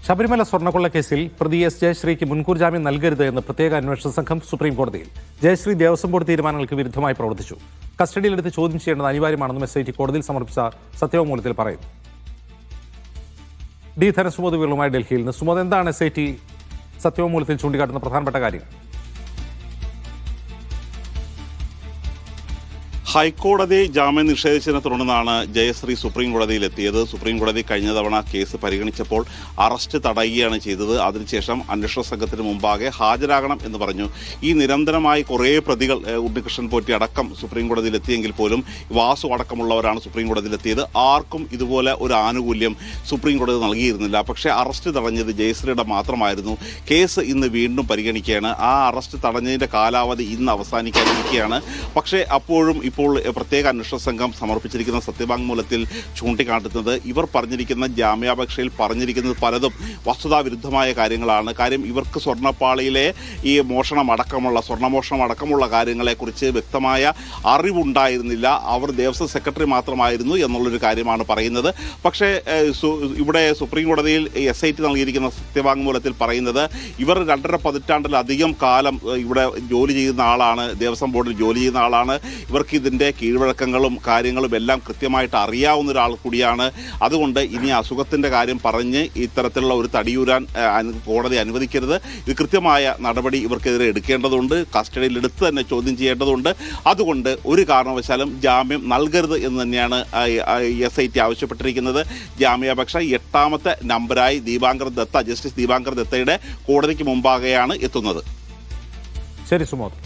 ശബരിമല സ്വർണ്ണക്കൊള്ള കേസിൽ പ്രതി എസ് ജയശ്രീക്ക് മുൻകൂർ ജാമ്യം നൽകരുത് എന്ന് പ്രത്യേക അന്വേഷണ സംഘം സുപ്രീം കോടതിയിൽ. ജയശ്രീ ദേവസ്വം ബോർഡ് തീരുമാനങ്ങൾക്ക് വിരുദ്ധമായി പ്രവർത്തിച്ചു. കസ്റ്റഡിയിലെടുത്ത് ചോദ്യം ചെയ്യേണ്ടത് അനിവാര്യമാണെന്നും SIT കോടതിയിൽ സമർപ്പിച്ച സത്യവാങ്മൂലത്തിൽ പറയുന്നു. ഡി ധനസുമോദ് വിവരങ്ങളുമായി ഡൽഹിയിൽ നിന്ന്. സുമോദ്, എന്താണ് SIT സത്യവാങ്മൂലത്തിൽ ചൂണ്ടിക്കാട്ടുന്ന പ്രധാനപ്പെട്ട കാര്യം? ഹൈക്കോടതി ജാമ്യം നിഷേധിച്ചതിനെ തുടർന്നാണ് ജയശ്രീ സുപ്രീം കോടതിയിൽ എത്തിയത്. സുപ്രീം കോടതി കഴിഞ്ഞ തവണ കേസ് പരിഗണിച്ചപ്പോൾ അറസ്റ്റ് തടയുകയാണ് ചെയ്തത്. അതിനുശേഷം അന്വേഷണ സംഘത്തിന് മുമ്പാകെ ഹാജരാകണം എന്ന് പറഞ്ഞു. ഈ നിരന്തരമായി കുറേ പ്രതികൾ, ഉണ്ണികൃഷ്ണൻ പോറ്റി അടക്കം സുപ്രീം കോടതിയിൽ എത്തിയെങ്കിൽ പോലും വാസു അടക്കമുള്ളവരാണ് സുപ്രീം കോടതിയിൽ എത്തിയത്. ആർക്കും ഇതുപോലെ ഒരു ആനുകൂല്യം സുപ്രീം കോടതി നൽകിയിരുന്നില്ല. പക്ഷേ അറസ്റ്റ് തടഞ്ഞത് ജയശ്രീയുടെ മാത്രമായിരുന്നു. കേസ് ഇന്ന് വീണ്ടും പരിഗണിക്കുകയാണ്. ആ അറസ്റ്റ് തടഞ്ഞതിൻ്റെ കാലാവധി ഇന്ന് അവസാനിക്കാനിരിക്കുകയാണ്. പക്ഷേ അപ്പോഴും ഇപ്പോൾ പ്രത്യേക അന്വേഷണ സംഘം സമർപ്പിച്ചിരിക്കുന്ന സത്യവാങ്മൂലത്തിൽ ചൂണ്ടിക്കാട്ടുന്നത് ഇവർ പറഞ്ഞിരിക്കുന്ന ജാമ്യാപേക്ഷയിൽ പറഞ്ഞിരിക്കുന്നത് പലതും വസ്തുതാവിരുദ്ധമായ കാര്യങ്ങളാണ്. കാര്യം ഇവർക്ക് സ്വർണ്ണപ്പാളിയിലെ ഈ സ്വർണ്ണമോഷണം അടക്കമുള്ള കാര്യങ്ങളെക്കുറിച്ച് വ്യക്തമായ അറിവുണ്ടായിരുന്നില്ല. അവർ ദേവസ്വം സെക്രട്ടറി മാത്രമായിരുന്നു എന്നുള്ളൊരു കാര്യമാണ് പറയുന്നത്. പക്ഷേ ഇവിടെ സുപ്രീം കോടതിയിൽ SIT നൽകിയിരിക്കുന്ന സത്യവാങ്മൂലത്തിൽ പറയുന്നത് ഇവർ 2.5 പതിറ്റാണ്ടിലധികം കാലം ഇവിടെ ജോലി ചെയ്യുന്ന ആളാണ്, ദേവസ്വം ബോർഡിൽ ജോലി ചെയ്യുന്ന ആളാണ്. ഇവർക്ക് ഇതിൻ്റെ കീഴ്വഴക്കങ്ങളും കാര്യങ്ങളും എല്ലാം കൃത്യമായിട്ട് അറിയാവുന്ന ഒരാൾ കൂടിയാണ്. അതുകൊണ്ട് ഇനി അസുഖത്തിൻ്റെ കാര്യം പറഞ്ഞ് ഇത്തരത്തിലുള്ള ഒരു തടിയൂരാൻ കോടതി അനുവദിക്കരുത്. ഇത് കൃത്യമായ നടപടി ഇവർക്കെതിരെ എടുക്കേണ്ടതുണ്ട്. കസ്റ്റഡിയിലെടുത്ത് തന്നെ ചോദ്യം ചെയ്യേണ്ടതുണ്ട്. അതുകൊണ്ട് ഒരു കാരണവശാലും ജാമ്യം നൽകരുത് എന്ന് തന്നെയാണ് SIT ആവശ്യപ്പെട്ടിരിക്കുന്നത്. ജാമ്യാപേക്ഷ 8ാമത്തെ നമ്പറായി ജസ്റ്റിസ് ദീപാങ്കർ ദത്തയുടെ കോടതിക്ക് മുമ്പാകെയാണ് എത്തുന്നത്. ശരി സുമോദ്.